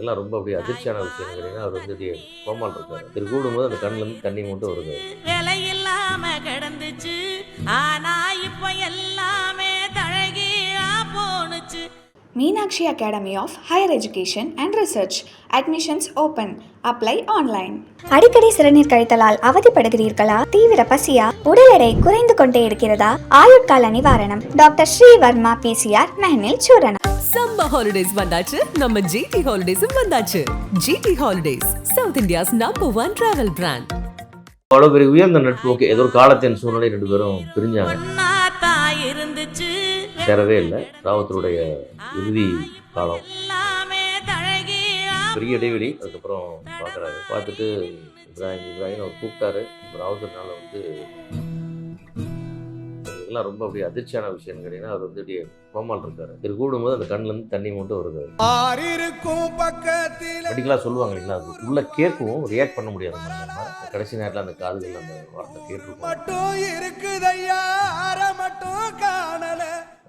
எங்களுக்கெல்லாம் ரொம்ப அப்படியே அதிர்ச்சியான விஷயம் கேட்டிங்கன்னா, அவர் வந்து அப்படியே கோமால் இருக்காரு. சரி கூடும்போது அந்த கண்ணுலேருந்து தண்ணி மட்டும் வருது. விலையில்லாம கிடந்துச்சு, ஆனா இப்ப எல்லாமே தழகீழா போணுச்சு. Meenakshi Academy of Higher Education and Research. Admissions open. Apply online. அடிக்கடி சிறுநீர் கழித்தலால் அவதிப்படுகிறீர்களா? தீவிர பசியா? உடல் எடை குறைந்து கொண்டே இருக்கிறதா? ஆயுட்கால நிவாரணம் டாக்டர் ஸ்ரீவர்மா பிசிஆர் மெஹனில் சூரணம். சம்மர் ஹாலிடேஸ் வந்தாச்சு, நம்ம ஜிடி ஹாலிடேஸும் வந்தாச்சு. GT holidays, south India's #1 travel brand. அவ்வளோ பெரிய உயர்ந்த நட்பு. ஓகே, ஏதோ ஒரு காலத்தின் சூழ்நிலை 2 பேரும் பிரிஞ்சாங்க, இருந்துச்சு சேரவே இல்லை. ராவுத்தருடைய இறுதி காலம், பெரிய இடைவெளி. அதுக்கப்புறம் பார்க்குறாரு, பார்த்துட்டு இப்ராஹிம் அவர் கூப்பிட்டாரு. ராவுத்தர்னால வந்து இதெல்லாம் ரொம்ப அப்படியே அதிர்ச்சியான விஷயம் கேட்டிங்கன்னா, அவர் வந்து அப்படியே கோமால் இருக்காரு. சரி கூடும்போது அந்த கண்ணுலேருந்து தண்ணி மட்டும் வருது. மெடிக்கலாக சொல்லுவாங்க இல்லைங்களா, அது உள்ள கேட்கவும் ரியாக்ட் பண்ண முடியாது. கடைசி நேரத்தில் அந்த காதுகள் அந்த வார்த்தை கேட்டிருக்கோம்.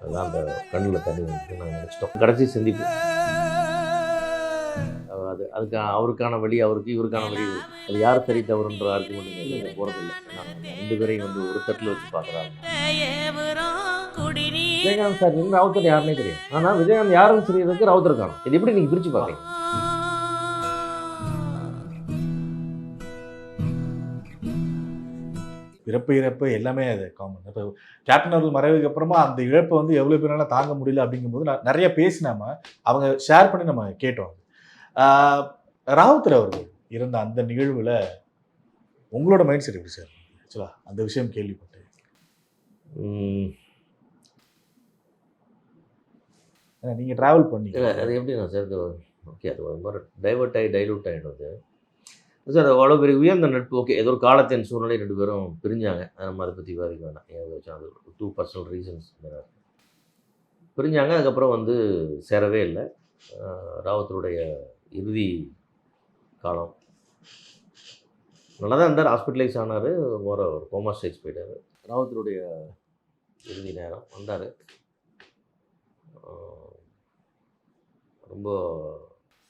அதுதான் அந்த கண்ணில் தண்ணி வந்து நாங்கள் நினச்சிட்டோம். கடைசி சந்திப்பு அதுக்கு அவருக்கான வழி அவருக்கு, இவருக்கான வழி இவருக்கு. அது யார் சரி தவறுன்ற ஆர்குமெண்ட் போகிறதில்லை. நாங்கள் 2 பேரையும் வந்து ஒரு தட்டில் வச்சு பார்க்குறாங்க. விஜயகாந்த் சார் இருந்து ராவுத்தர் யாருன்னே தெரியும். ஆனால் விஜயகாந்த் யாரும் தெரியறதுக்கு ராவுத்தர் காணும். இது எப்படி நீங்கள் பிரித்து பார்க்குறீங்க? இறப்பு இறப்பு எல்லாமே அது காமன். இப்போ கேப்டன் அவர்கள் மறைவுக்கு அப்புறமா அந்த இழப்பை வந்து எவ்வளோ பேரால தாங்க முடியல அப்படிங்கும்போது நிறைய பேசினாம அவங்க ஷேர் பண்ணி நம்ம கேட்டோம். ராவுத்தர் அவர்கள் இருந்த அந்த நிகழ்வில் உங்களோட மைண்ட் செட் எப்படி சார்? ஆக்சுவலாக அந்த விஷயம் கேள்விப்பட்டு நீங்கள் ட்ராவல் பண்ணி அது எப்படின்னா சார், ஓகே அது ஒரு மாதிரி டைவர்ட் ஆகி டைலூட் ஆகிடும். அது சார் அவ்வளோ பெரிய உயர்ந்த நட்பு. ஓகே, ஏதோ ஒரு காலத்தின் சூழ்நிலை 2 பேரும் பிரிஞ்சாங்க. நம்ம அதை பற்றி விவாதிக்க வேண்டாம். அது 2 பர்சனல் ரீசன்ஸ் பிரிஞ்சாங்க. அதுக்கப்புறம் வந்து சேரவே இல்லை. ராவுத்தருடைய இறுதி காலம் நல்லா தான் இருந்தார். ஹாஸ்பிட்டலைஸ் ஆனார், ஒரு கோமா ஸ்டேஜ் போயிட்டார். ராவுத்தருடைய இறுதி நேரம் வந்தார். ரொம்ப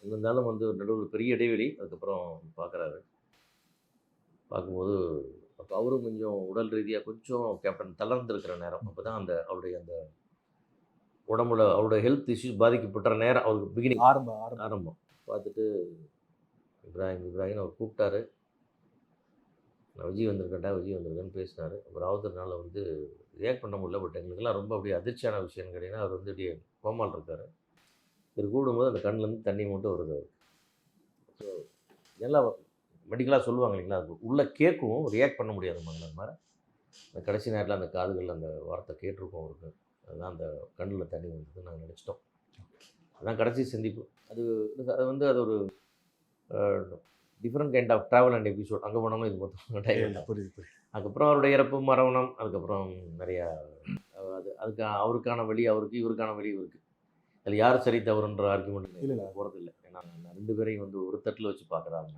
இருந்தாலும் வந்து நடுவில் பெரிய இடைவெளி. அதுக்கப்புறம் பார்க்குறாரு. பார்க்கும்போது அப்போ அவரும் கொஞ்சம் உடல் ரீதியாக கொஞ்சம் கேப்டன் தளர்ந்துருக்கிற நேரம். அப்போ தான் அந்த அவருடைய அந்த உடம்புல அவருடைய ஹெல்த் இஷ்யூஸ் பாதிக்கப்பட்ட நேரம். அவருக்கு பிகினிங் ஆரம்பம் பார்த்துட்டு இப்ராஹிம் அவர் கூப்பிட்டாரு. நான் விஜய் வந்திருக்கேன்னு பேசினார். அப்புறம் ராவுத்தர்னால வந்து ரியாக்ட் பண்ண முடியல. பட் எங்களுக்கெல்லாம் ரொம்ப அப்படியே அதிர்ச்சியான விஷயம் கேட்டிங்கன்னா, அவர் வந்து அப்படியே கோமால் இருக்கார். இது கூடும்போது அந்த கண்ணுலேருந்து தண்ணி மட்டும் வருது. ஸோ எல்லாம் மெடிக்கலாக சொல்லுவாங்க இல்லைங்களா, அது உள்ள கேட்கவும் ரியாக்ட் பண்ண முடியாது. மாதிரி அந்த கடைசி நேரத்தில் அந்த காதுகள் அந்த வார்த்தை கேட்டிருக்கோம் அவருக்கு. அதுதான் அந்த கண்ணில் தண்ணி வந்தது நாங்கள் நினச்சிட்டோம். அதுதான் கடைசி சந்திப்பு. அது வந்து அது ஒரு different kind of travel and episode. அங்கே போனோம்னா இது மொத்தம் டைம். புரியுது. அதுக்கப்புறம் அவருடைய இறப்பு, மரணம், அதுக்கப்புறம் நிறையா அதுக்கு அவருக்கான வழி அவருக்கு, இவருக்கான வழி இவருக்கு. அதில் யார் சரி தவறுன்ற ஆர்குமெண்ட் போகிறதில்லை. ஏன்னா 2 பேரையும் வந்து ஒரு தட்டில் வச்சு பார்க்குறாங்க.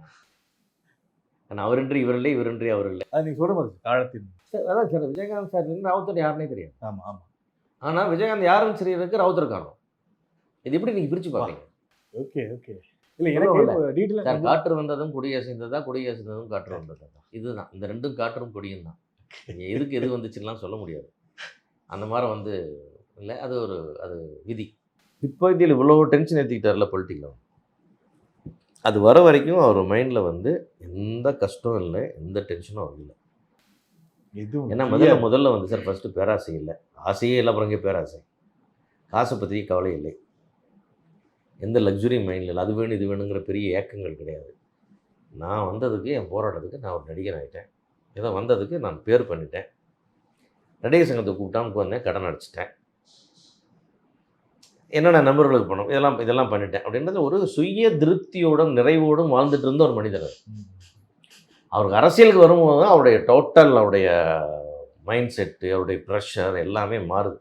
ஆனால் அவரின்றி இவர் இல்லை, இவரின்றி அவர் இல்லை. அது நீங்கள் சொல்ல மாதிரி காலத்தின் சார் அதான் சார் விஜயகாந்த் சார் இருந்து ராவுத்தர் யாருன்னே தெரியும். ஆமாம் ஆமாம். ஆனால் விஜயகாந்த் யாரும் தெரியறதுக்கு ராவுத்தர் காணும். இது எப்படி நீங்கள் பிரித்து பார்க்குறீங்க? Okay okay. இல்லை எனக்கு டீட்டெயிலாக காற்று வந்ததும் கொடி அசைந்ததா, கொடி அசைந்ததும் காற்று வந்ததா. இதுதான் இந்த 2ம் காற்றும் கொடியும் தான். நீங்கள் எதுக்கு எது வந்துச்சுலாம் சொல்ல முடியாது. அந்த மாதிரி வந்து இல்லை, அது விதி. இப்போ இதில் இவ்வளோ டென்ஷன் ஏற்றிக்கிட்டார்ல பொலிட்டிக்கில். அது வர வரைக்கும் அவர் மைண்டில் வந்து எந்த கஷ்டம் இல்லை, எந்த டென்ஷனும் அவர் இல்லை. ஏன்னா முதல்ல வந்து சார் ஃபஸ்ட்டு பேராசை இல்லை, ஆசையே இல்லை. அப்புறம் இங்கே பேராசை, காசை பற்றி கவலை இல்லை, எந்த லக்ஸுரி மைண்டில் இல்லை. அது வேணும் இது வேணுங்கிற பெரிய ஏக்கங்கள் கிடையாது. நான் வந்ததுக்கு, என் போராட்டத்துக்கு நான் ஒரு நடிகன் ஆகிட்டேன். ஏதோ வந்ததுக்கு நான் பேர் பண்ணிட்டேன். நடிகர் சங்கத்தை கூப்பிட்டான்னு வந்தேன், கடன் அடிச்சிட்டேன், என்னென்ன நண்பர்களுக்கு போனோம், இதெல்லாம் பண்ணிட்டேன் அப்படின்றது ஒரு சுய திருப்தியோடும் நிறைவோடும் வாழ்ந்துட்டு இருந்த ஒரு மனிதர். அவருக்கு அரசியலுக்கு வரும்போது தான் அவருடைய மைண்ட் செட்டு, அவருடைய ப்ரெஷர் எல்லாமே மாறுது.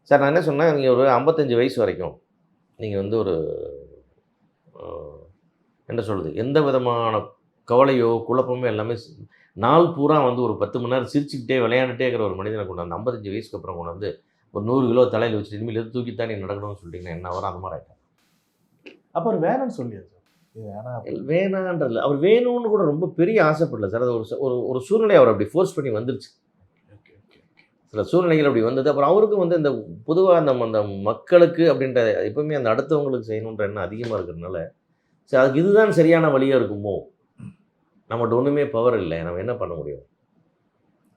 சார் நான் என்ன சொன்னேன், நீங்கள் ஒரு 55 வயசு வரைக்கும் நீங்கள் வந்து ஒரு என்ன சொல்கிறது, எந்த விதமான கவலையோ குழப்பமோ எல்லாமே நாள் பூரா வந்து ஒரு 10 மணி நேரம் சிரிச்சுக்கிட்டே விளையாண்டுட்டே இருக்கிற ஒரு மனிதனை கொண்டாந்து 55 வயசுக்கு அப்புறம் கொண்டாந்து ஒரு 100 கிலோ தலையில் வச்சுட்டு இனிமேல் எது தூக்கித்தான் நீ நடக்கணும்னு சொல்லிட்டீங்கன்னா என்ன வரும்? அந்த மாதிரி ஆகிட்டேன். அப்புறம் வேணும்னு சொல்லியாது சார். இது வேணாம் வேணான்றதில்ல, அவர் வேணும்னு கூட ரொம்ப பெரிய ஆசைப்படல சார். அது ஒரு சூழ்நிலை அவர் அப்படி ஃபோர்ஸ் பண்ணி வந்துருச்சு. ஓகே ஓகே ஓகே சில சூழ்நிலைகள் அப்படி வந்தது. அப்புறம் அவருக்கும் வந்து இந்த பொதுவாக அந்த மக்களுக்கு அப்படின்ற எப்பவுமே அந்த அடுத்தவங்களுக்கு செய்யணுன்ற எண்ணம் அதிகமாக இருக்கிறதுனால, சரி அதுக்கு இதுதான் சரியான வழியாக இருக்குமோ, நம்மகிட்ட ஒன்றுமே பவர் இல்லை, நம்ம என்ன பண்ண முடியும்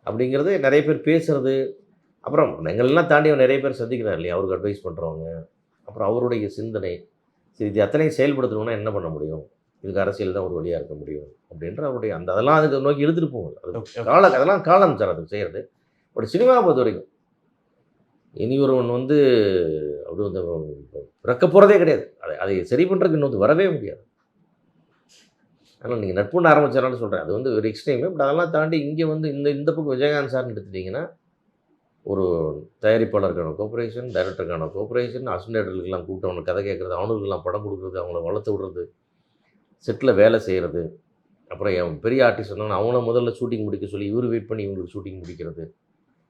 அப்படிங்கிறது நிறைய பேர் பேசுறது. அப்புறம் எங்களெல்லாம் தாண்டி அவர் நிறைய பேர் சந்திக்கிறார் இல்லையா, அவருக்கு அட்வைஸ் பண்ணுறவங்க. அப்புறம் அவருடைய சிந்தனை, சரி இது எத்தனையும் செயல்படுத்தணும்னா என்ன பண்ண முடியும், இதுக்கு அரசியல் தான் ஒரு வழியாக இருக்க முடியும் அப்படின்ற அவருடைய அந்த அதெல்லாம் அதுக்கு நோக்கி எடுத்துகிட்டு போகும். அது அதெல்லாம் காலம் சார் அதுக்கு செய்கிறது. பட் சினிமாவை பொறுத்த வரைக்கும் இனி ஒருவன் வந்து அப்படி வந்து பிறக்க போகிறதே கிடையாது. அதை சரி பண்ணுறதுக்கு இன்னொரு வரவே முடியாது. ஆனால் நீங்கள் நட்புன்னு ஆரம்பிச்சாலும் சொல்கிறேன், அது வந்து ஒரு எக்ஸ்ட்ரீமு. பட் அதெல்லாம் தாண்டி இங்கே வந்து இந்த பக்கம் விஜயகாந்த் சார்னு எடுத்துட்டிங்கன்னா, ஒரு தயாரிப்பாளருக்கான கோஆப்ரேஷன், டைரக்டருக்கான கோஆப்ரேஷன், அசிஸ்டன்ட்களுக்கெல்லாம் கூப்பிட்டு அவனுக்கு கதை கேட்குறது, அவனுக்கெல்லாம் படம் கொடுக்குறது, அவங்கள வளர்த்து விடுறது, செட்டில் வேலை செய்கிறது. அப்புறம் என் பெரிய ஆர்டிஸ்ட் வந்தாங்கன்னா அவங்கள முதல்ல ஷூட்டிங் முடிக்க சொல்லி இவர் வெயிட் பண்ணி இவங்களுக்கு ஷூட்டிங் முடிக்கிறது.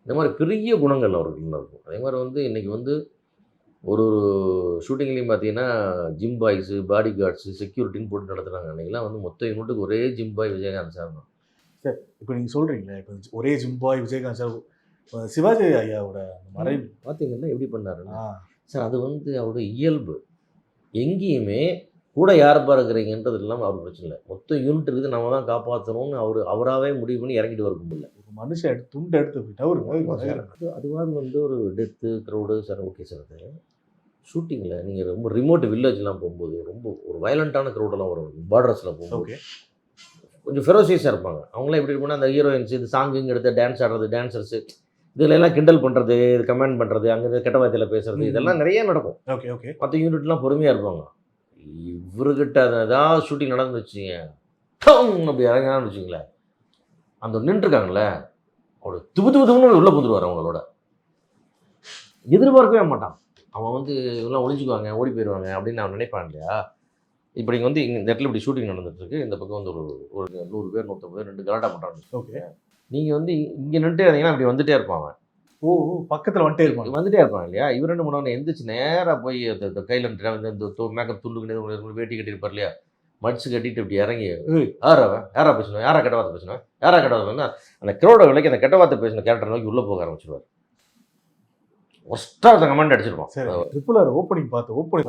இந்த மாதிரி பெரிய குணங்கள் அவருக்கு இன்னும் இருக்கும். அதே மாதிரி வந்து இன்றைக்கி வந்து ஒரு ஷூட்டிங்லேயும் பார்த்தீங்கன்னா ஜிம் பாய்ஸு, பாடி கார்ட்ஸு, செக்யூரிட்டின்னு போட்டு நடத்துகிறாங்க. அன்றைக்கெல்லாம் வந்து மொத்த யூனிட்டுக்கு ஒரே ஜிம் பாய் விஜயகாந்த் சார் தான். சார் இப்போ நீங்கள் சொல்கிறீங்களே, இப்போ ஒரே ஜிம் பாய் விஜயகாந்த் சார், சிவாஜி ஐயாவோட மறைவு பார்த்தீங்கன்னா எப்படி பண்ணாருன்னா சார், அது வந்து அவரோட இயல்பு. எங்கேயுமே கூட யார் பார்க்குறீங்கன்றது இல்லாமல் அவர் பிரச்சனை இல்லை. மொத்த யூனிட் இருக்குது, நம்ம தான் காப்பாற்றணும்னு அவராகவே முடிவு பண்ணி இறங்கிட்டு வர முடியல. ஒரு மனுஷன் துண்டு எடுத்து போயிட்டா அதுவாது வந்து ஒரு death crowd sir. Okay sir, அது ஷூட்டிங்கில் நீங்கள் ரொம்ப ரிமோட் வில்லேஜ்லாம் போகும்போது ரொம்ப ஒரு வயலண்ட்டான க்ரௌடெல்லாம் வரும். பார்டர்ஸில் போகும்போது ஓகே கொஞ்சம் ஃபெரோசியஸாக இருப்பாங்க. அவங்களாம் எப்படி இருப்பாங்கன்னா, அந்த ஹீரோயின்ஸ் இது சாங்குங்க எடுத்து டான்ஸ் ஆடுறது, டான்சர்ஸு இதில் எல்லாம் கிண்டல் பண்ணுறது, இது கமெண்ட் பண்ணுறது, அங்கே கெட்ட வார்த்தையில் பேசுறது, இதெல்லாம் நிறைய நடக்கும். ஓகே ஓகே மற்ற யூனிட்லாம் பொறுமையாக இருப்பாங்க. இவர்கிட்ட அதை ஏதாவது ஷூட்டிங் நடந்து வச்சுங்க, அப்படி இறங்கினான்னு வச்சுங்களேன், அந்த நின்றுருக்காங்களே அவரோட துபுன்னு உள்ளே புந்துருவார். அவங்களோட எதிர்பார்க்கவே மாட்டான். அவன் வந்து இதெல்லாம் ஒழிஞ்சுக்குவாங்க, ஓடி போயிடுவாங்க அப்படின்னு நான் நினைப்பான் இல்லையா. இப்போ நீங்கள் வந்து இந்த இடத்துல இப்படி ஷூட்டிங் நடந்துட்டுருக்கு, இந்த பக்கம் வந்து ஒரு 100 பேர் 150 பேர் 2 கலாட்டா பண்ணுறாங்க. ஓகே நீங்கள் வந்து இங்கே நின்றுட்டே இருந்தீங்கன்னா அப்படி வந்துட்டே இருப்பாங்க. ஓ பக்கத்தில் வந்துட்டே இருப்பாங்க இல்லையா. இவர் என்ன பண்ணுவாங்க, எந்திரிச்சு நேராக போய் அந்த கையில் இந்த மேக்கப் துண்டுக்கு வேட்டி கட்டியிருப்பார் இல்லையா, மடிச்சு கட்டிட்டு இப்படி இறங்கி யாரா பேசணும், யாரா கெட்ட வார்த்தை பேசணும், யாரா கெட்ட வார்த்தை, அந்த க்ரௌட விலைக்கு அந்த கெட்ட வார்த்தை பேசின கேரக்டர் நோக்கி உள்ளே போக ஆரம்பிச்சிருவார். ஒஸ்ட்டாக அந்த கமெண்ட் அடிச்சிருப்பான். சரி ட்ரிபிள் ஆர் ஓப்பனிங் பார்த்து ஓப்பனிங்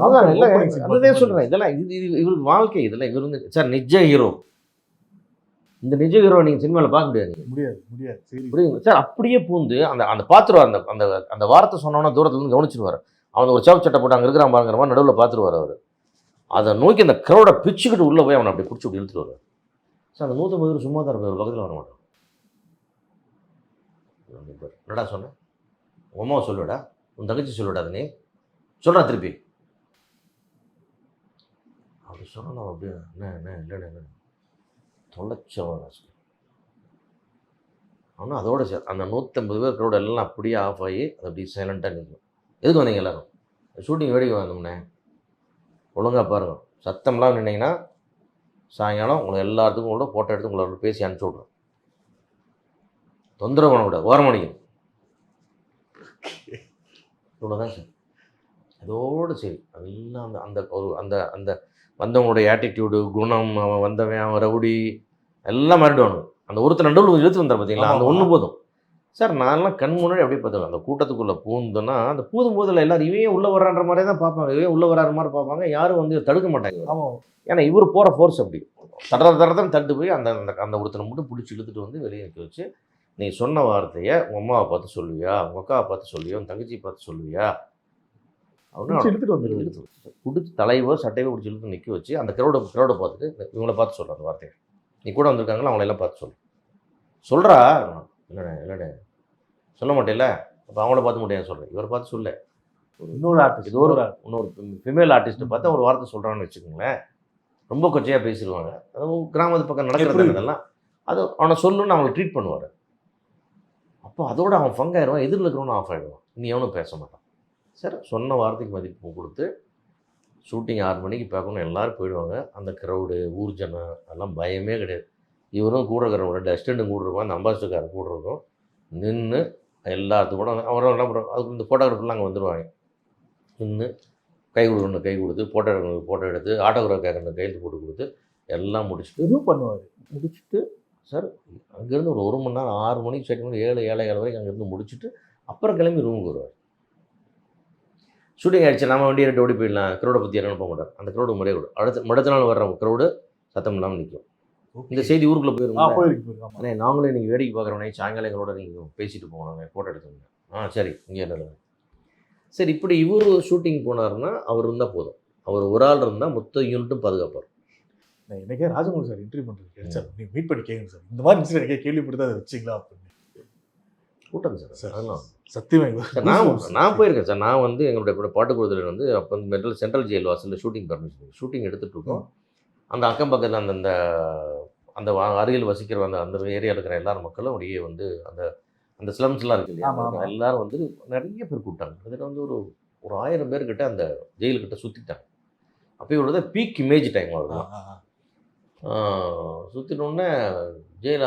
அதே சொல்கிறேன். இதெல்லாம் இது இவருக்கு வாழ்க்கை. இதெல்லாம் இவர் வந்து சார் நிஜ ஹீரோ. இந்த நிஜ ஹீரோ நீங்கள் சினிமாவில் பார்க்க முடியாது. சரி புரியுங்க சார். அப்படியே பூந்து அந்த பார்த்துருவார். அந்த அந்த வார்த்தை சொன்னோன்னா தூரத்துலேருந்து கவனிச்சிருவார். அவன் ஒரு சவப்பு சட்டை போட்டு அங்கே இருக்கிறான் பாருங்கிற மாதிரி நடுவில் பார்த்துருவார் அவர். அதை நோக்கி அந்த க்ரௌடை பிச்சுக்கிட்டு உள்ளே போய் அவனை அப்படி பிடிச்சி அப்படி இழுத்துட்டு வருவார். சார் அந்த 150 பேர் சும்மா தான் இருப்பார், ஒரு பக்கத்தில் வர மாட்டான். என்னடா சொன்னேன், உன் அம்மாவை சொல்லுடா, உன் தங்கச்சி சொல்லுடாது, நீ சொல்கிறா திருப்பி அப்படி சொன்னால் அப்படியே என்ன இல்லைன்னு தொலைச்சவன். ஆனால் அதோட சார் அந்த 150 பேர் க்ரௌட் எல்லாம் அப்படியே ஆஃப் ஆகி அது அப்படியே சைலண்ட்டாக நிற்கும். எதுக்கு வந்தீங்க எல்லோரும்? ஷூட்டிங் வேடிக்கை வந்தோம்னே, ஒழுங்காக பாருங்கள், சத்தம்லாம் நின்னீங்கன்னா சாயங்காலம் உங்களை எல்லாத்துக்கும் கூட ஃபோட்டோ எடுத்து உங்களோட பேசி அனுப்பிச்சி விட்றோம். தொந்தரவு பண்ணக்கூடாது, ஓரமணிக்கணும். இவ்வளோதான் சார். அதோடு சரி. அதெல்லாம் அந்த அந்த ஒரு அந்த அந்த வந்தவங்களுடைய ஆட்டிடியூடு, குணம், அவன் வந்தவன், அவன் ரவுடி எல்லாம் மாறிடுவானு. அந்த ஒருத்தர் நடுவில் இழுத்து வந்தார் பார்த்தீங்களா, அந்த ஒன்று போதும் சார். நான்லாம் கண் முன்னாடி அப்படியே பார்த்துருவேன். அந்த கூட்டத்துக்குள்ளே பூந்தோன்னா அந்த பூதும்போதில் எல்லோரும் இவையே உள்ளே வரான்ற மாதிரியே தான் பார்ப்பாங்க, இவையே உள்ளே வராற மாதிரி பார்ப்பாங்க. யாரும் வந்து தடுக்க மாட்டாங்க. ஆமாம், ஏன்னா இவர் போகிற ஃபோர்ஸ் அப்படி தடதான் தட்டு போய் அந்த அந்த ஒருத்தனை மட்டும் பிடிச்சி இழுத்துட்டு வந்து வெளியே நிற்க வச்சு, நீ சொன்ன வார்த்தையை உங்கள் அம்மாவை பார்த்து சொல்லுவியா, உங்கள் அக்காவை பார்த்து சொல்லுவியா, உன் தங்கச்சியை பார்த்து சொல்லுவியா அப்படின்னு இழுத்துட்டு பிடிச்சி தலைவோ சட்டையோ பிடிச்சி இழுத்து நிற்க வச்சு அந்த க்ரௌடை பார்த்துட்டு இவங்கள பார்த்து சொல்கிற அந்த வார்த்தையை, நீ கூட வந்திருக்காங்களா அவங்களெல்லாம் பார்த்து சொல்லு சொல்கிறா. இல்லைண்ணே சொல்ல மாட்டேல்ல, அப்போ அவங்கள பார்த்து முடியாது சொல்கிறேன், இவரை பார்த்து சொல்ல. இன்னொரு ஆர்டிஸ்ட் இன்னொரு ஃபீமேல் ஆர்டிஸ்ட்டை பார்த்து ஒரு வார்த்தை சொல்கிறான்னு வச்சுக்கோங்களேன், ரொம்ப கொச்சையாக பேசிடுவாங்க. அதுவும் கிராமத்து பக்கம் நடக்கிறது இதெல்லாம். அது அவனை சொல்லுன்னு அவங்களை ட்ரீட் பண்ணுவார். அப்போ அதோட அவன் ஃபங்காயிடுவான், எதிரில் இருக்கிறவனும் ஆஃப் ஆகிடுவான், இனி எவனும் பேச மாட்டான். சரி, சொன்ன வார்த்தைக்கு மதிப்பு கொடுத்து ஷூட்டிங் 6 மணிக்கு பார்க்கணும், எல்லோரும் போயிடுவாங்க. அந்த க்ரௌடு, ஊர்ஜனம் அதெல்லாம் பயமே கிடையாது. இவரும் கூட இருக்கிறவங்க 2 அசிஸ்டண்ட்டும் கூட இருக்கும், அந்த அம்பாசிடர்காரர் கூட இருக்கும். நின்று எல்லாத்துக்கும் கூட அவரும் என்ன பண்ணுறோம், அதுக்கு இந்த ஃபோட்டோகிராஃபர்லாம் அங்கே வந்துடுவாங்க. நின்று கை கொடுக்கணும் கை கொடுத்து ஃபோட்டோ எடுத்து ஆட்டோகிராஃப் கேட்கணும் கையெழுத்து போட்டு கொடுத்து எல்லாம் முடிச்சுட்டு எதுவும் பண்ணுவார். முடிச்சுட்டு சார் அங்கேருந்து ஒரு மணி நேரம் 6 மணிக்கு செட் பண்ணி 7 7:15 வரைக்கும் அங்கேருந்து முடிச்சுட்டு அப்புறம் கிளம்பி ரூமுக்கு வருவார். ஷூட்டிங் ஆகிடுச்சு நம்ம வண்டியை ரெண்டு ஓடி போயிடலாம், க்ரௌடை பற்றி யாரும் போக மாட்டார். அந்த க்ரௌடு முறையே விடும். அடுத்த நாள் வர்ற க்ரௌடு சத்தம் இல்லாமல் நிற்கும். இந்த செய்தி ஊருக்குள்ளே போயிருக்கோம். போயிருக்கு. அண்ணே நாங்களே நீங்கள் வேடிக்கை பார்க்குறவனே சாயங்காலம் எங்களோட நீங்கள் பேசிட்டு போவாங்க, ஃபோட்டோ எடுத்துங்க. சரி இங்கே என்ன சரி இப்படி இவர் ஷூட்டிங் போனார்னா அவர் இருந்தால் போதும். அவர் ஒரு ஆள் இருந்தால் மொத்த யூனிட்டும் பாதுகாப்பார். நான் எனக்கே ராஜமௌழி சார் இன்டர்வியூ பண்ணுறது சார் நீங்கள் மீட் பண்ணி கேட்குங்க சார், இந்த மாதிரி இன்சிடென்ட் எனக்கே கேள்விப்பட்டு அதை வச்சிங்களா அப்படின்னு. கூட்டம் சார் அதெல்லாம் சத்தியமாக சார் நான் போயிருக்கேன் சார். நான் வந்து எங்களுடைய பாட்டுக்குழுதில் வந்து அப்போ வந்து சென்ட்ரல் ஜெயில் வாசலில் ஷூட்டிங் பர்மிஷன் ஷூட்டிங் எடுத்துகிட்டு இருக்கோம். அந்த அக்கம் பக்கத்தில் அந்த அந்த அருகில் வசிக்கிற அந்த ஏரியாவில் இருக்கிற எல்லாரும் மக்களும் அப்படியே வந்து அந்த ஸ்லம்ஸ்லாம் இருக்கு இல்லையா, எல்லாரும் வந்து நிறைய பேர் கூப்பிட்டாங்க. கிட்டத்தட்ட வந்து ஒரு 1000 பேர்கிட்ட அந்த ஜெயிலுக்கிட்ட சுற்றிட்டாங்க. அப்போ உள்ளது பீக் இமேஜ் டைம் ஆகுது. சுற்றினோடனே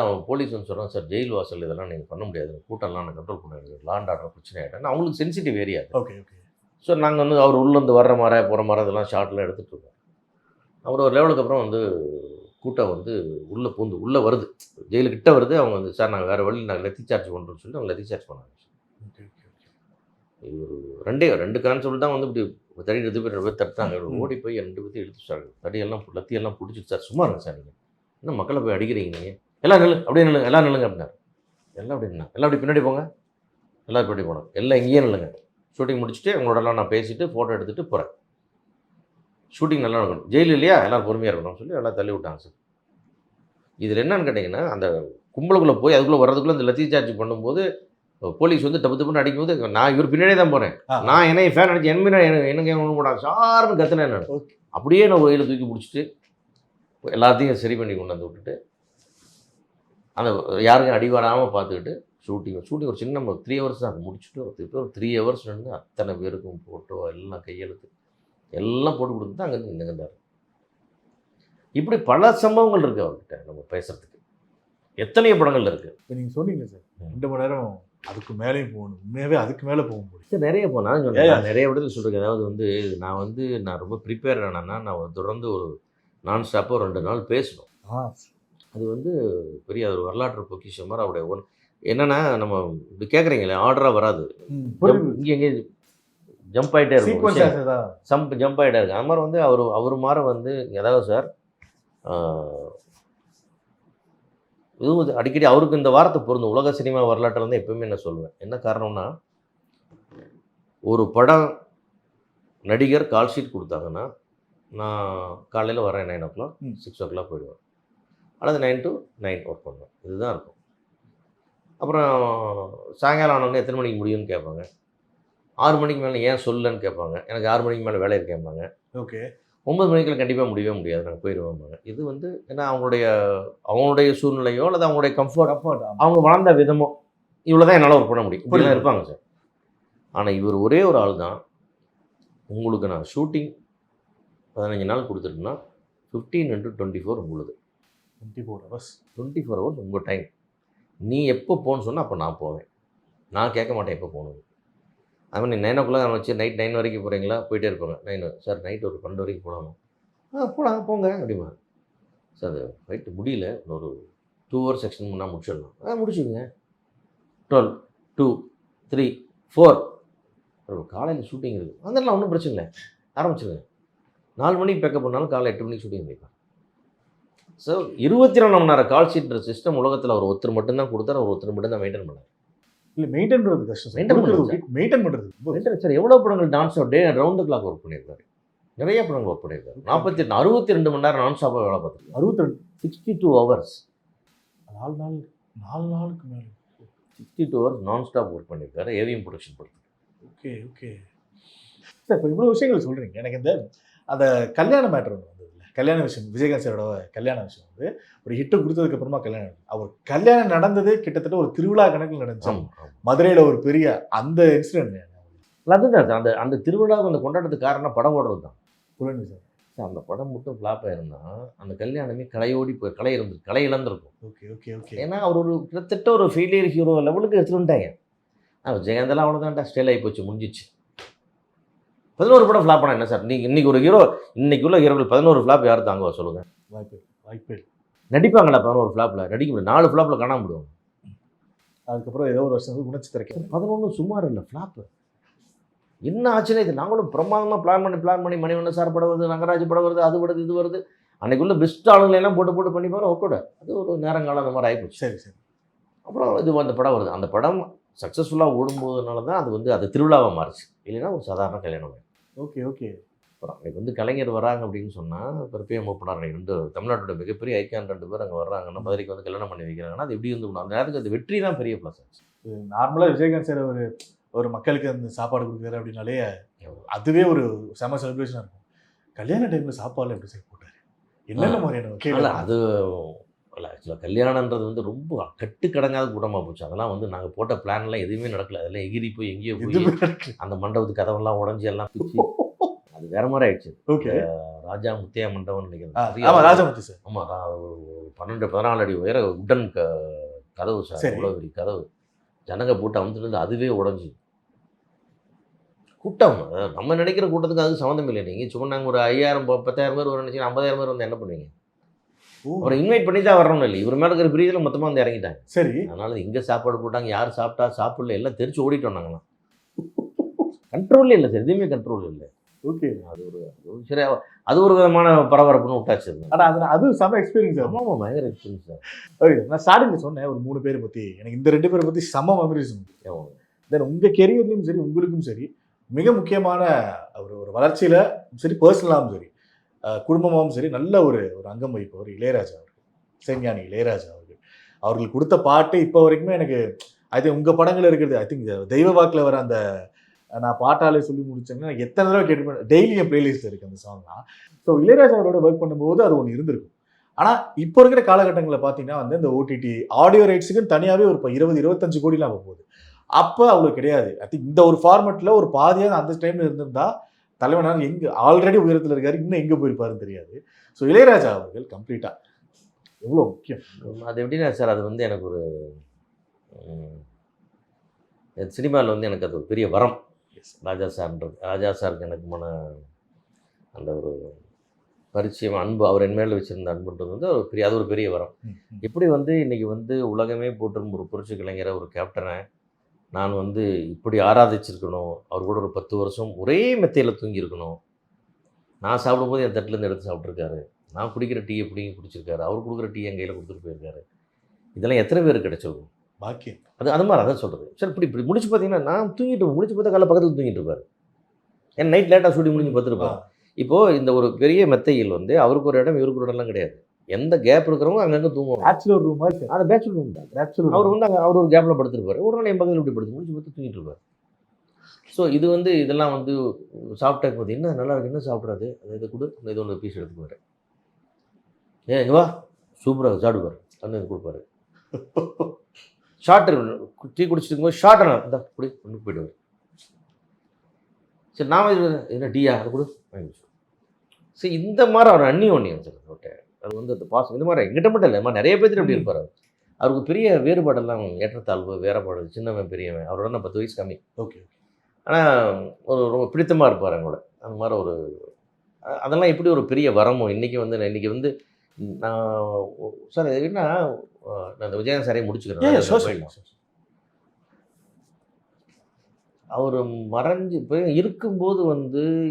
அவன் போலீஸ் வந்து சொல்கிறான், சார் ஜெயில் வாசல் இதெல்லாம் நீங்கள் பண்ண முடியாது, கூட்டம்லாம் நான் கண்ட்ரோல் பண்ண லாண்ட் ஆர்டர் பிரச்சனை ஆகிட்டேன். அவங்களுக்கு sensitive area. Okay okay. So நாங்கள் வந்து அவர் உள்ளேருந்து வர்ற மாதிரி போகிற மாதிரி அதெல்லாம் ஷார்ட்லாம் எடுத்துகிட்டு இருக்கோம். அப்புறம் ஒரு லெவலுக்கு அப்புறம் வந்து கூட்டம் வந்து உள்ளே வருது, ஜெயிலுக்கிட்ட வருது. அவங்க வந்து சார் நாங்கள் வேறு வழி நாங்கள் லெத்தி சார்ஜ் பண்ணுறோன்னு சொல்லி அவங்க லெத்தி சார்ஜ் பண்ணாங்க. இது ரெண்டு கான்ஸ்டபிள் தான் வந்து இப்படி தடி 2 பேர் தட்டாங்க. ஓடி போய் 2 பேர்த்தையும் எடுத்து சார் தடியெல்லாம் லத்தியெல்லாம் பிடிச்சிட்டு, சார் சும்மா இருங்க சார், நீங்கள் என்ன மக்களை போய் அடிக்கிறீங்க, நீங்கள் எல்லாம் நில்லு அப்படியே நில்லுங்க, எல்லாம் நில்லுங்க அப்படின்னாரு. எல்லாம் அப்படின்னா எல்லாம் அப்படி பின்னாடி போங்க, எல்லாம் பின்னாடி போனோம், எல்லாம் இங்கேயே நில்லுங்க. ஷூட்டிங் முடிச்சுட்டு அவங்களோடலாம் நான் பேசிவிட்டு ஃபோட்டோ எடுத்துகிட்டு போகிறேன். ஷூட்டிங் நல்லா இருக்கணும், ஜெயில் இல்லையா, எல்லோரும் பொறுமையாக இருக்கணும்னு சொல்லி எல்லாம் தள்ளி விட்டாங்க சார். இதில் என்னன்னு கேட்டிங்கன்னா, அந்த கும்பலுக்குள்ளே போய் அதுக்குள்ளே வர்றதுக்குள்ளே அந்த லத்தி சார்ஜ் பண்ணும்போது போலீஸ் வந்து தப்புன்னு அடிக்கும்போது நான் இவர் பின்னாடியே தான் போகிறேன். நான் என்ன ஃபேன் அடிச்சு என்னங்க ஒன்று போட்டாங்க சார்னு கத்துனேன் நான். அப்படியே நான் வயலில் தூக்கி பிடிச்சிட்டு எல்லாத்தையும் சரி பண்ணி கொண்டு வந்து விட்டுட்டு அந்த யாருக்கும் அடி வராமல் பார்த்துக்கிட்டு ஷூட்டிங் ஒரு சின்ன 3 ஹவர்ஸ் தான் முடிச்சுட்டு ஒரு 3 ஹவர்ஸ் நின்று அத்தனை பேருக்கும் ஃபோட்டோ எல்லாம் கையெழுத்து எல்லாம் போட்டு கொடுத்துட்டு அங்கேருந்து நின்றுந்தார். இப்படி பல சம்பவங்கள் இருக்குது அவர்கிட்ட நம்ம பேசுகிறதுக்கு. எத்தனையோ படங்கள் இருக்குது. இப்போ நீங்கள் சொன்னீங்க சார் 2 மணி நேரம் அதுக்கு மேலேயும் போகணும், உண்மையாகவே அதுக்கு மேலே போக முடியும் சார். நிறைய போனால் சொன்னேன், நிறைய இடத்துல சொல்கிறேன். அதாவது வந்து நான் ரொம்ப ப்ரிப்பேர் ஆனேன்னா நான் தொடர்ந்து ஒரு நான் ஸ்டாப்பாக 2 நாள் பேசணும். அது வந்து பெரிய ஒரு வரலாற்று பொக்கிஷம் மாதிரி. அவருடைய என்னென்னா நம்ம இப்படி கேட்குறீங்களே ஆர்டராக வராது, இங்கே எங்கேயும் ஜம்ப் ஆகிட்டே இருக்கும், ஜம்ப் ஆகிட்டே இருக்கு. அது மாதிரி வந்து அவர் மாதிரி வந்து ஏதாவது சார் இதுவும் அடிக்கடி அவருக்கு இந்த வாரத்தை பொருந்தும். உலக சினிமா வரலாற்றில் வந்து எப்பவுமே என்ன சொல்லுவேன், என்ன காரணம்னா ஒரு படம் நடிகர் கால் ஷீட் கொடுத்தாங்கன்னா நான் காலையில் வரேன் 9 o'clock 6 o'clock போயிடுவேன், அல்லது 9 to 9 ஒர்க் பண்ணுவேன். இதுதான் இருக்கும். அப்புறம் சாயங்காலம் ஆனவங்க எத்தனை மணிக்கு முடியும்னு கேட்பாங்க. 6 மணிக்கு மேலே ஏன் சொல்லன்னு கேட்பாங்க. எனக்கு 6 மணிக்கு மேலே வேலை இருக்கேன்பாங்க. ஓகே 9 மணிக்கெல்லாம் கண்டிப்பாக முடியவே முடியாது, நாங்கள் போயிடுவோம்பாங்க. இது வந்து ஏன்னா அவங்களுடைய சூழ்நிலையோ அல்லது அவங்களுடைய கம்ஃபர்ட் அவங்க வளர்ந்த விதமோ இவ்வளோ தான் என்னால் ஒர்க் பண்ண முடியும், இப்படிலாம் இருப்பாங்க சார். ஆனால் இவர் ஒரே ஒரு ஆள் தான், உங்களுக்கு நான் ஷூட்டிங் 15 நாள் கொடுத்துருக்குன்னா 15 into 24 உங்களுது, 24 hours உங்கள் டைம். நீ எப்போ போகணுன்னு சொன்னால் அப்போ நான் போவேன், நான் கேட்க மாட்டேன் எப்போ போகணும். அது மாதிரி 9 o'clock வச்சு நைட் 9 வரைக்கும் போகிறீங்களா, போயிட்டே இருப்பாங்க. 9 சார் நைட் ஒரு 12 வரைக்கும் போகலாமா, போகலாம் போங்க அப்படிமா. சார் அது ஃபைட்டு முடியல, இன்னொரு 2 hours செக்ஷன் முன்னா முடிச்சிடலாம், முடிச்சுடுங்க. 12 2 3 4 காலையில் ஷூட்டிங் இருக்குது, அதெல்லாம் ஒன்றும் பிரச்சனை இல்லை, ஆரம்பிச்சிருங்க. 4 மணிக்கு பேக்கப் பண்ணாலும் காலையில் 8 மணிக்கு ஷூட்டிங் பண்ணிக்கலாம். ஸோ 24 மணி நேரம் கால் ஷீட்ன்ற சிஸ்டம் உலகத்தில் அவர் ஒருத்தர் மட்டும்தான் கொடுத்தாரு, அவர் ஒருத்தர் மட்டும்தான் மெயின்டைன் பண்ணார். இல்லை மெயின்டைன் பண்ணுறது கஷ்டம், மெயின்டைன் பண்ணுறது சார். எவ்வளோ படங்கள் நான் stop day round the clock work பண்ணியிருக்காரு, நிறைய படங்கள் ஒர்க் பண்ணியிருக்காரு. 62 மணி நேரம் நான் ஸ்டாப்பாக வேலை பார்த்துருக்காரு. 62 hours 4 நாளுக்கு மேலே 62 hours நான் ஸ்டாப் ஒர்க் பண்ணியிருக்காரு ஏவிஎம் ப்ரொடக்ஷன் படத்துக்கு. Okay okay sir. இப்போ இவ்வளோ விஷயங்கள் சொல்கிறீங்க, எனக்கு அந்த கல்யாண மேட்ரு வந்து கல்யாண விஷயம், விஜயகாந்த் சாரோட கல்யாண விஷயம் வந்து ஒரு ஹிட்டு கொடுத்ததுக்கப்புறமா கல்யாணம், அவர் கல்யாணம் நடந்ததே கிட்டத்தட்ட ஒரு திருவிழா கணக்கில் நடந்துச்சு மதுரையில் ஒரு பெரிய அந்த இன்சிடென்ட். அதுதான் சார் அந்த திருவிழாவுக்கு அந்த கொண்டாட்டத்துக்கு காரணம் படம் ஓடுறது தான். புரியுது சார். அந்த படம் மட்டும் ஃப்ளாப் ஆயிருந்தா அந்த கல்யாணமே கலையோடி போய் கலை இழந்திருக்கும். Okay okay okay. ஏன்னா அவர் ஒரு கிட்டத்தட்ட ஒரு ஃபெயிலியர் ஹீரோ லெவலுக்கு எடுத்துட்டாங்க. விஜயகாந்தெல்லாம் அவ்வளோதான்டா, ஸ்டைல் ஆகி போச்சு, முடிஞ்சிச்சு. 11 படம் ஃப்ளாப் பண்ணா என்ன சார்? இன்னைக்கு ஒரு ஹீரோ, இன்னைக்கு உள்ள ஹீரோக்கள் 11 ஃப்ளாப் யார் தாங்குவா சொல்லுங்க? வாய்ப்பே இல்லை. நடிப்பாங்களா 11 ஃப்ளாப்ல? நடிக்க முடியும். 4 ஃப்ளாப்ல காணாம போடுவாங்க. அதுக்கப்புறம் ஏதோ ஒரு வருஷம் குணச்சித்திரைக்கு 11 சுமார் இல்லை ஃப்ளாப்பு. என்ன ஆச்சுன்னே இது. நாங்களும் பிரமாதமாக பிளான் பண்ணி மணிவண்ணன் சார் படம் வருது, ரங்கராஜ் படம் வருது, அது வருது, இது வருது. அன்னைக்குள்ள பெஸ்ட் ஆளுங்களை எல்லாம் போட்டு பண்ணி பாரு ஒக்கோட. அது ஒரு நேரங்காலம் அந்த மாதிரி ஆகிப்போச்சு. சரி. அப்புறம் அந்த படம் வருது. அந்த படம் சக்ஸஸ்ஃபுல்லாக ஓடும்போதுனால தான் அது திருவிழாவாக மாறுச்சு. இல்லைன்னா ஒரு சாதாரண கல்யாணம். ஓகே. அப்புறம் அன்றைக்கி கலைஞர் வராங்க அப்படின்னு சொன்னால், பிறப்பே மூப்பனார் அன்றைக்கி தமிழ்நாட்டோட மிகப்பெரிய ஐக்கான் 2 பேர் அங்கே வர்றாங்கன்னா, மதுரைக்கு கல்யாணம் பண்ணி வைக்கிறாங்கன்னா, அது எப்படி இருந்து அந்த நேரத்துக்கு அது வெற்றி தான் பெரிய ப்ளஸ் ஆச்சு. நார்மலாக விஜயகாந்த் சார் ஒரு மக்களுக்கு அந்த சாப்பாடு கொடுக்குறாரு அப்படின்னாலே அதுவே ஒரு செம செலிப்ரேஷனாக இருக்கும். கல்யாண டைமில் சாப்பாடுல எப்படி சார் போட்டார்? என்னென்ன மாதிரியான அது ஆக்சுவலாக கல்யாணன்றது ரொம்ப கட்டுக்கடங்காத கூட்டமாக போச்சு. அதெல்லாம் நாங்கள் போட்ட பிளான்லாம் எதுவுமே நடக்கல. அதெல்லாம் எகிரி போய் எங்கேயோ போய் அந்த மண்டபத்துக்கு கதவெல்லாம் உடஞ்சி எல்லாம் பிச்சு அது வேற மாதிரி ஆயிடுச்சு. ஓகே. ராஜா முத்தையா மண்டபம்னு நினைக்கிறேன். ஆமாம், ராஜாமுத்து சார். ஆமாம், 12-14 அடி உயர உடன் கதவு சார். அவ்வளோ பெரிய கதவு. ஜனங்க போட்டு அமுத்துட்டு அதுவே உடஞ்சி கூட்டம். நம்ம நினைக்கிற கூட்டத்துக்கு அது சம்மந்தம் இல்லை. நீங்கள் சும்மா நாங்கள் ஒரு 5000 10,000 பேர் வர நினச்சி 50,000 பேர் வந்து என்ன பண்ணுவீங்க? அப்புறம் இன்வைட் பண்ணி தான் வரணும்னு இல்லை. இவர் மேலே இருக்கிற பிரியத்தில் மொத்தமாக இறங்கிட்டாங்க. சரி. அதனால இங்கே சாப்பாடு போட்டாங்க, யார் சாப்பிட்டா சாப்பிடல, எல்லாம் தெரிச்சு ஓடிட்டோம் நாங்களாம். கண்ட்ரோல்லே இல்லை சார், எதுவுமே கண்ட்ரோல் இல்லை. ஓகே. அது சரி, அது ஒரு விதமான பரபரப்புன்னு விட்டாச்சு. ஆனால் அது செம எக்ஸ்பீரியன்ஸ். ஆமாம், பயங்கர எக்ஸ்பீரியன்ஸ் சார். ஓகே. நான் ஸ்டார்டிங்கில் சொன்னேன் ஒரு 3 பேரை பற்றி. எனக்கு இந்த 2 பேரை பற்றி செம மெமரிஸ். தென் உங்கள் கெரியர்லையும் சரி, உங்களுக்கும் சரி, மிக முக்கியமான ஒரு வளர்ச்சியில் சரி, பர்சனலாகவும் சரி, குடும்பமாகவும் சரி, நல்ல ஒரு அங்கம் வகிப்பவர் இளையராஜா அவர்கள். இசைஞானி இளையராஜா அவர்கள் கொடுத்த பாட்டு இப்போ வரைக்குமே எனக்கு உங்கள் படங்கள் இருக்கிறது. ஐ திங்க் தெய்வ வாக்கில் வர அந்த நான் பாட்டாலே சொல்லி முடிச்சேன்னா எனக்கு எத்தனை தடவை கேட்டு டெய்லி என் பிளேலிஸ்ட் இருக்குது அந்த சாங்லாம். ஸோ இளையராஜா அவரோட ஒர்க் பண்ணும்போது அது ஒன்று இருந்திருக்கும். ஆனால் இப்போ இருக்கிற காலகட்டங்களில் பார்த்தீங்கன்னா இந்த ஓடிடி ஆடியோ ரைட்ஸுக்குன்னு தனியாகவே ஒரு 20-25 கோடிலாம் போகுது. அப்போ அவ்வளோ கிடையாது. ஐ திங்க் இந்த ஒரு ஃபார்மெட்டில் ஒரு பாதியாக அந்த டைமில் இருந்திருந்தா தலைவனார் எங்கே ஆல்ரெடி உயரத்தில் இருக்காரு, இன்னும் எங்கே போயிருப்பாருன்னு தெரியாது. ஸோ இளையராஜா அவர்கள் கம்ப்ளீட்டாக எவ்வளோ முக்கியம். அது எப்படின்னா சார், அது எனக்கு ஒரு சினிமாவில் எனக்கு அது ஒரு பெரிய வரம். ராஜா சாருக்கு எனக்குமான அந்த ஒரு பரிச்சயம், அன்பு, அவர் என் மேலே வச்சுருந்த அன்புன்றது அது ஒரு பெரிய வரம். எப்படி இன்றைக்கி உலகமே போற்றும் ஒரு புரட்சி கலைஞரை, ஒரு கேப்டனை நான் இப்படி ஆராதிச்சிருக்கணும். அவர் கூட ஒரு 10 வருஷம் ஒரே மெத்தையில் தூங்கியிருக்கணும். நான் சாப்பிடும்போது என் தட்டிலேருந்து எடுத்து சாப்பிட்ருக்காரு. நான் குடிக்கிற டீயை பிடிங்கி குடிச்சிருக்காரு. அவர் கொடுக்குற டீ என் கையில் கொடுத்துட்டு போயிருக்காரு. இதெல்லாம் எத்தனை பேர் கிடைச்சிருக்கும்? பாக்கியம். அது மாதிரி அதான் சொல்கிறது. சரி, இப்படி முடிச்சு பார்த்தீங்கன்னா நான் தூங்கிட்டு முடிச்சு பார்த்தா காலைல பக்கத்தில் தூங்கிட்டு இருப்பார். ஏன்னா நைட் லேட்டாக ஷூட்டிங் முடிஞ்சு பார்த்துருப்பார். இப்போது இந்த ஒரு பெரிய மெத்தையில் அவருக்கு ஒரு இடம், இவருக்கு ஒரு இடம்லாம் கிடையாது. எந்த கேப் இருக்கிறவங்க அங்கங்கே தூங்குவாங்க. பேச்சுலர் ரூம் மாதிரி. அது பேச்சுலர் ரூம் தான். அவர் அங்கே அவர் ஒரு கேப்பில் படுத்துருப்பார். ஒரு நாள் என் பக்கத்தில் இப்படி படுத்து முடிச்சு பார்த்து தூங்கிட்டு இருப்பார். ஸோ இது இதெல்லாம் சாப்பிட்டா போது என்ன நல்லா இருக்குது, என்ன சாப்பிட்றாது, இதை கொடு, இது ஒன்று பீஸ் எடுத்துக்குவார். இங்கே வா, சூப்பராக சாப்பிடுவார், வந்து கொடுப்பாரு. ஷார்ட் டீ குடிச்சிட்டு இருக்கும்போது ஷார்ட் இந்த குடி ஒன்று போயிடுவார். சரி, நான் என்ன டீயா அதை கொடு வாங்கி. சரி, இந்த மாதிரி அவர் அந்நியோன்யம் சார். அது அந்த பாசம் இந்த மாதிரி எங்கிட்ட மட்டும் இல்லை, நிறைய பேர்த்து அப்படி இருப்பார். அவருக்கு பெரிய வேறுபாடெல்லாம், ஏற்றத்தாழ்வு, வேறுபாடு, சின்னவன் பெரியவன், அவரோட நான் 10 வயசு கம்மி. ஓகே. ஆனால் ரொம்ப பிடித்தமாக இருப்பார் எங்களோட. அந்த மாதிரி அதெல்லாம் எப்படி ஒரு பெரிய வரமோ. இன்றைக்கி இன்றைக்கி நான் சார் எப்படின்னா, நான் இந்த விஜயகாந்த் சாரையை முடிச்சுக்கிறேன். அவர் மறைஞ்சு போய் இருக்கும்போது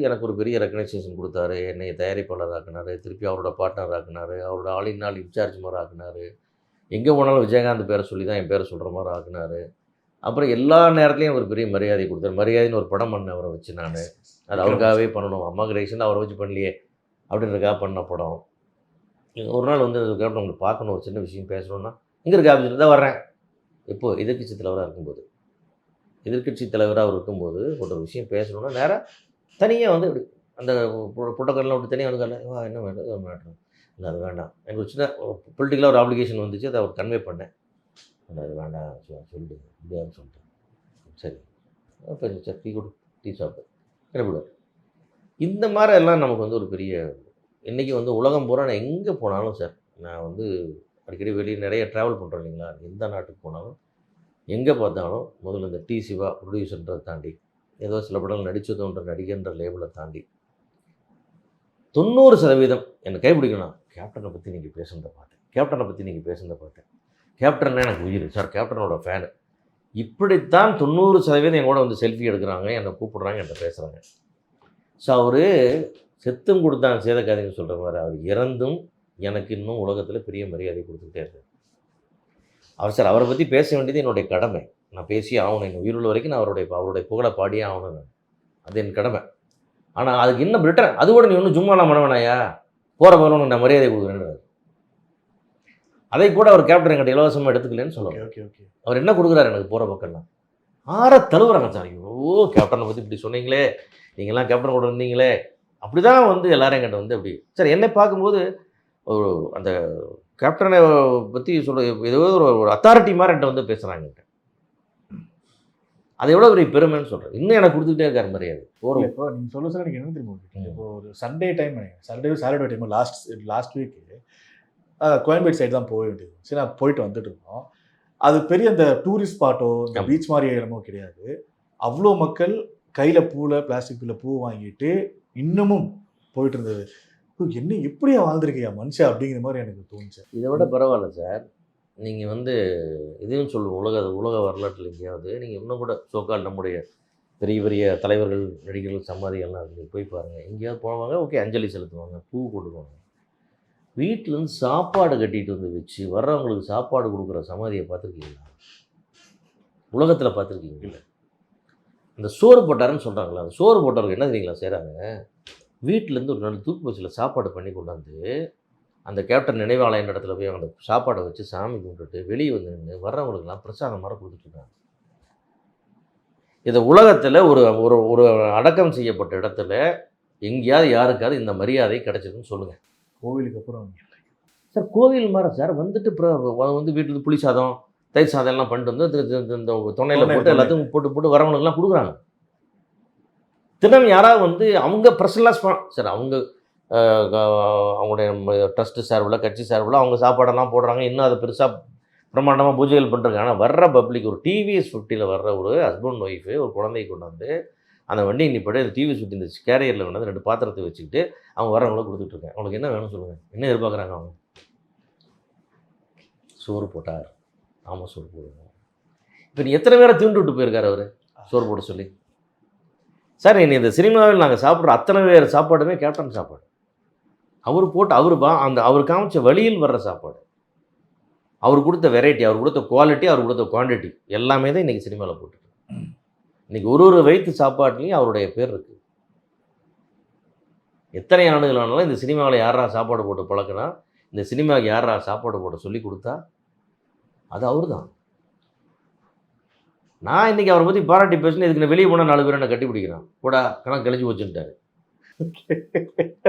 எனக்கு ஒரு பெரிய ரெக்கக்னைசேஷன் கொடுத்தாரு. என்னை தயாரிப்பாளர் ஆக்குனார், திருப்பி அவரோட பார்ட்னர் ஆக்குனார், அவரோட ஆளின் நாள் இன்சார்ஜ் மாதிரி ஆக்குனார். எங்கே போனாலும் விஜயகாந்த் பேரை சொல்லி தான் என் பேரை சொல்கிற மாதிரி ஆக்குனார். அப்புறம் எல்லா நேரத்துலையும் ஒரு பெரிய மரியாதை கொடுத்தாரு. மரியாதைன்னு ஒரு படம் பண்ண அவரை வச்சு நான். அது அவருக்காகவே பண்ணணும். அம்மா கிரேஷன் அவரை வச்சு பண்ணலையே அப்படின்றதுக்காக பண்ண படம். ஒரு நாள் கேப்டன் உங்களுக்கு பார்க்கணும், ஒரு சின்ன விஷயம் பேசணுன்னா, இங்கே இருக்க ஆஃபீஸில் தான் வர்றேன். இப்போது எதிர்கட்சி தலைவராக இருக்கும்போது அவர் இருக்கும்போது ஒரு விஷயம் பேசணுன்னா நேராக தனியாக இப்படி அந்த புட்டக்கரெலாம் விட்டு தனியாக வா என்ன வேண்டாம் மேட்ரு இல்லை, அது வேண்டாம். எனக்கு ஒரு சின்ன பொலிட்டிக்கலாக ஒரு ஆப்ளிகேஷன் வந்துச்சு, அதை அவர் கன்வே பண்ணேன். அது வேண்டாம் சொல்லிட்டு முடியாதுன்னு சொல்லிட்டேன். சரி, அப்போ சார் டீ கொடு, டீ சாப்பிட்டு கிளப்பிடுவார். இந்த மாதிரி எல்லாம் நமக்கு ஒரு பெரிய இன்றைக்கி உலகம் பூரா நான் எங்கே போனாலும் சார், நான் அடிக்கடி வெளியே நிறைய ட்ராவல் பண்ணுறோம் இல்லைங்களா, எந்த நாட்டுக்கு போனாலும் எங்கே பார்த்தாலும் முதல்ல இந்த டி சிவா ப்ரொடியூசர்ன்றதை தாண்டி ஏதோ சில படங்கள் நடித்ததுன்ற நடிகன்ற லேபிளை தாண்டி 90% என்னை கைப்பிடிக்கணும். கேப்டனை பற்றி நீங்கள் பேசுனதை பார்த்தேன், கேப்டன்னா எனக்கு உயிர் சார், கேப்டனோட ஃபேனு. இப்படித்தான் 90% என் கூட வந்து செல்ஃபி எடுக்கிறாங்க, என்னை கூப்பிடுறாங்க, என்கிட்ட பேசுகிறாங்க. ஸோ அவர் செத்தும் கொடுத்தான் சேதக்காதின்னு சொல்கிற மாதிரி அவர் இறந்தும் எனக்கு இன்னும் உலகத்தில் பெரிய மரியாதை கொடுத்துக்கிட்டே இருக்கார். சார் அவரை பற்றி பேச வேண்டியது என்னுடைய கடமை. நான் பேசி ஆகணும், என் உயிருள்ள வரைக்கும் நான் அவருடைய புகழை பாடியே ஆகணும். நான் அது என் கடமை. ஆனால் அதுக்கு இன்னும் பெட்டர், அது கூட நீ ஒன்றும் சும்மாலாம் பண்ண வேணாயா, போகிற போகிறவனுக்கு நான் மரியாதை கொடுக்குறேன்னு. அதை கூட அவர் கேப்டன் என்கிட்ட இலவசமாக எடுத்துக்கலன்னு சொல்லுவாங்க. Okay okay. அவர் என்ன கொடுக்குறாரு எனக்கு போகிற பக்கம்லாம் தழுவுறாங்க சார். ஐயோ கேப்டனை பற்றி இப்படி சொன்னீங்களே, நீங்கள்லாம் கேப்டன் கூட இருந்தீங்களே, அப்படி தான் வந்து எல்லாரும் என்கிட்ட வந்து அப்படி சார் என்னை பார்க்கும்போது ஒரு அந்த கேப்டனை பற்றி ஏதோ ஒரு அத்தாரிட்டி மாதிரி என்கிட்ட வந்து பேசுகிறாங்க. அது எவ்வளோ பெரிய பெருமைன்னு சொல்கிறேன். இன்னும் எனக்கு கொடுத்துக்கிட்டே இருக்கார் மரியாதை. இப்போ நீங்கள் சொல்ல சார் எனக்கு என்ன தெரியுமா, இப்போ ஒரு Sunday time Saturday time last week Koyambedu side தான் போக வேண்டியது. சரி, நான் போயிட்டு வந்துட்டு இருந்தோம். அது பெரிய அந்த டூரிஸ்ட் ஸ்பாட்டோ இந்த பீச் மாதிரி இடமோ கிடையாது. அவ்வளோ மக்கள் கையில் பிளாஸ்டிக் பூவில் பூ வாங்கிட்டு இன்னமும் போயிட்டு இருந்தது. என்ன எப்படியா வாழ்ந்துருக்கியா மனுஷன் அப்படிங்கிற மாதிரி எனக்கு தோணுச்சு. இதை விட பரவாயில்ல சார், நீங்கள் வந்து இதையும் சொல்லுவோம், உலக வரலாற்றில் எங்கேயாவது நீங்கள் இன்னும் கூட சோக்கால் நம்முடைய பெரிய பெரிய தலைவர்கள், நடிகர்கள், சமாதிகள்லாம் இருக்குது, போய் பாருங்கள். எங்கேயாவது போவாங்க, ஓகே, அஞ்சலி செலுத்துவாங்க, பூ கொடுக்குவாங்க. வீட்டிலேருந்து சாப்பாடு கட்டிட்டு வந்து வச்சு வர்றவங்களுக்கு சாப்பாடு கொடுக்குற சமாதியை பார்த்துருக்கீங்களா? உலகத்தில் பார்த்துருக்கீங்களா? இந்த சோறு போட்டாருன்னு சொல்கிறாங்களா, அந்த சோறு போட்டவருக்கு என்ன தெரியுங்களா செய்கிறாங்க? வீட்டிலேருந்து ஒரு 4 தூக்கு பச்சில் சாப்பாடு பண்ணி கொண்டாந்து அந்த கேப்டன் நினைவாலயம் இடத்துல போய் அந்த சாப்பாடை வச்சு சாமி கும்பிட்டுட்டு வெளியே வந்து நின்று வர்றவங்களுக்கெல்லாம் பிரசாதம் மாதிரி கொடுத்துட்ருக்காங்க. இதை உலகத்தில் ஒரு ஒரு அடக்கம் செய்யப்பட்ட இடத்துல எங்கேயாவது யாருக்காவது இந்த மரியாதை கிடைச்சதுன்னு சொல்லுங்கள். கோவிலுக்கு அப்புறம் சார் கோவில் மாதிரி சார் வந்துட்டு வந்து வீட்டில் புளி சாதம், தயிர் சாதம் எல்லாம் பண்ணிட்டு வந்து இந்த தொண்டையில் போட்டு எல்லாத்தையும் போட்டு வரவங்களுக்குலாம் கொடுக்குறாங்க. தினம் யாராவது வந்து அவங்க பர்சனலாக சார் அவங்களுடைய ட்ரஸ்ட்டு சார்பில், கட்சி சார்பில் அவங்க சாப்பாடெல்லாம் போடுறாங்க, இன்னும் அதை பெருசாக பிரம்மாண்டமாக பூஜைகள் பண்ணுறாங்க. ஆனால் வர்ற பப்ளிக் ஒரு டிவிஎஸ் 50 வர்ற ஒரு ஹஸ்பண்ட் ஒய்ஃபு ஒரு குழந்தையை கொண்டாந்து அந்த வண்டி இன்னிப்படி அந்த டிவிஎஸ் 50 இந்த கேரியரில் கொண்டாந்து 2 பாத்திரத்தை வச்சுக்கிட்டு அவங்க வரவங்கள கொடுத்துட்ருக்கேன். அவங்களுக்கு என்ன வேணும்னு சொல்லுங்கள், என்ன எதிர்பார்க்குறாங்க அவங்க? சோறு போட்டார், ஆமாம் சோறு போடுங்க. இப்போ நீ எத்தனை பேரை தூண்டி விட்டு போயிருக்காரு அவர் சோறு போட சொல்லி? சார் இனி இந்த சினிமாவில் நாங்கள் சாப்பிட்ற அத்தனை பேர் சாப்பாடுமே கேப்டன் சாப்பாடு. அவர் காமிச்ச வழியில் வர்ற சாப்பாடு, அவர் கொடுத்த வெரைட்டி, அவர் கொடுத்த குவாலிட்டி, அவர் கொடுத்த குவான்டிட்டி எல்லாமே தான் இன்றைக்கி சினிமாவில் போட்டுருக்கு. இன்றைக்கி ஒரு வயிற்று சாப்பாட்லேயும் அவருடைய பேர் இருக்குது. எத்தனை ஆண்டுகள் ஆனாலும் இந்த சினிமாவில் யாரா சாப்பாடு போட்டு பழக்கினா, இந்த சினிமாவுக்கு யாரா சாப்பாடு போட சொல்லி கொடுத்தா அது அவர் தான். நான் இன்றைக்கி அவரை பற்றி பாராட்டி பேசினேன். இதுக்கு நான் வெளியே போனால் 4 பேர் என்ன கட்டி பிடிக்கிறான், கூட கணக்கு கழிச்சு வச்சுட்டாரு.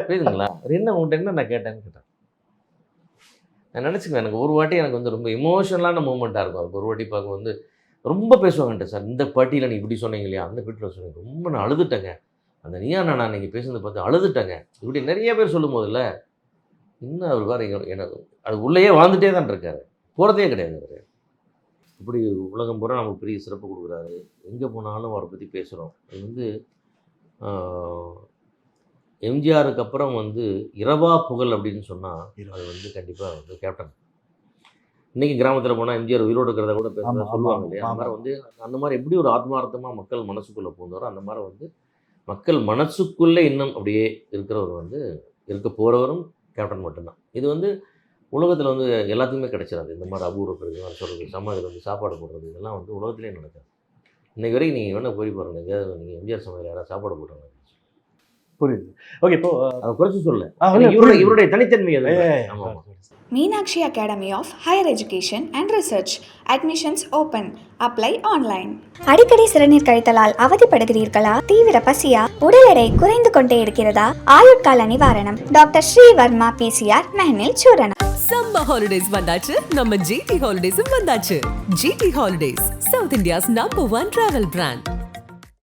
புரியுதுங்களா? அவர் என்ன உங்கள்கிட்ட என்ன நான் கேட்டேன்னு கேட்டேன். நான் நினச்சிக்குவேன், எனக்கு ஒரு வாட்டி எனக்கு வந்து ரொம்ப எமோஷனலான மூமெண்ட்டாக இருக்கும். அதுக்கு ஒரு வாட்டி பார்க்க வந்து ரொம்ப பேசுவாங்கன்ட்டு, சார் இந்த பாட்டியில் நீ இப்படி சொன்னீங்க இல்லையா, அந்த வீட்டில் சொன்னீங்க, ரொம்ப நான் அழுதுட்டேங்க, அந்த நீயா நான் நீங்கள் பேசுனதை பார்த்து அழுதுட்டேங்க, இப்படி நிறைய பேர் சொல்லும் போதில்ல, இன்னும் அவர் வேறு எனக்கு அது உள்ளேயே வாழ்ந்துகிட்டே தான் இருக்கார், போகிறதே கிடையாது. அவர் இப்படி உலகம் பூரா நமக்கு பெரிய சிறப்பு கொடுக்குறாரு. எங்கே போனாலும் அவரை பற்றி பேசுகிறோம். அது வந்து எம்ஜிஆருக்கு அப்புறம் வந்து இரவா புகழ் அப்படின்னு சொன்னால் அது வந்து கண்டிப்பாக வந்து கேப்டன். இன்றைக்கி கிராமத்தில் போனால் எம்ஜிஆர் உயிரோடு இருக்கிறத கூட பேசுகிறத சொல்லுவாங்க இல்லையா? அந்த மாதிரி வந்து அந்த மாதிரி எப்படி ஒரு ஆத்மார்த்தமாக மக்கள் மனசுக்குள்ளே போந்தாரோ அந்த மாதிரி வந்து மக்கள் மனசுக்குள்ளே இன்னும் அப்படியே இருக்கிறவர் வந்து இருக்க போகிறவரும் கேப்டன் மட்டும்தான். இது வந்து உலகத்தில் வந்து எல்லாத்துக்குமே கிடைச்சிடாது. இந்த மாதிரி அபூர்வ பிறகு சொல்கிறது, சமாதியில் வந்து சாப்பாடு போடுறது, இதெல்லாம் வந்து உலகத்துலேயே நடக்காது. இன்றைக்கு வரைக்கும் நீங்கள் வேணால் போய் பாருங்கள், எங்கேயாவது நீங்கள் எம்ஜிஆர் சமாதியில் யாராவது சாப்பாடு போடுறாங்க. புரியுது. ஓகே, இப்போ அதை குறைச்சி சொல்ல இவருடைய தனித்தன்மை அது. ஆமாம். Meenakshi Academy of Higher Education and Research. Admissions open. Apply online. அடிக்கடி சிறுநீர் கழித்தலால் அவதிப்படுகிறீர்களா? தீவிர பசியா? உடல் எடை குறைந்து கொண்டே இருக்கிறதா? ஆயுட்கால நிவாரணம். டாக்டர் ஸ்ரீவர்மா PCR மெஹனில் சூரணம். சம்மர் ஹாலிடேஸ் வந்தாச்சு, நம்ம GT ஹாலிடேஸும் வந்தாச்சு. GT holidays, south India's number 1 travel brand.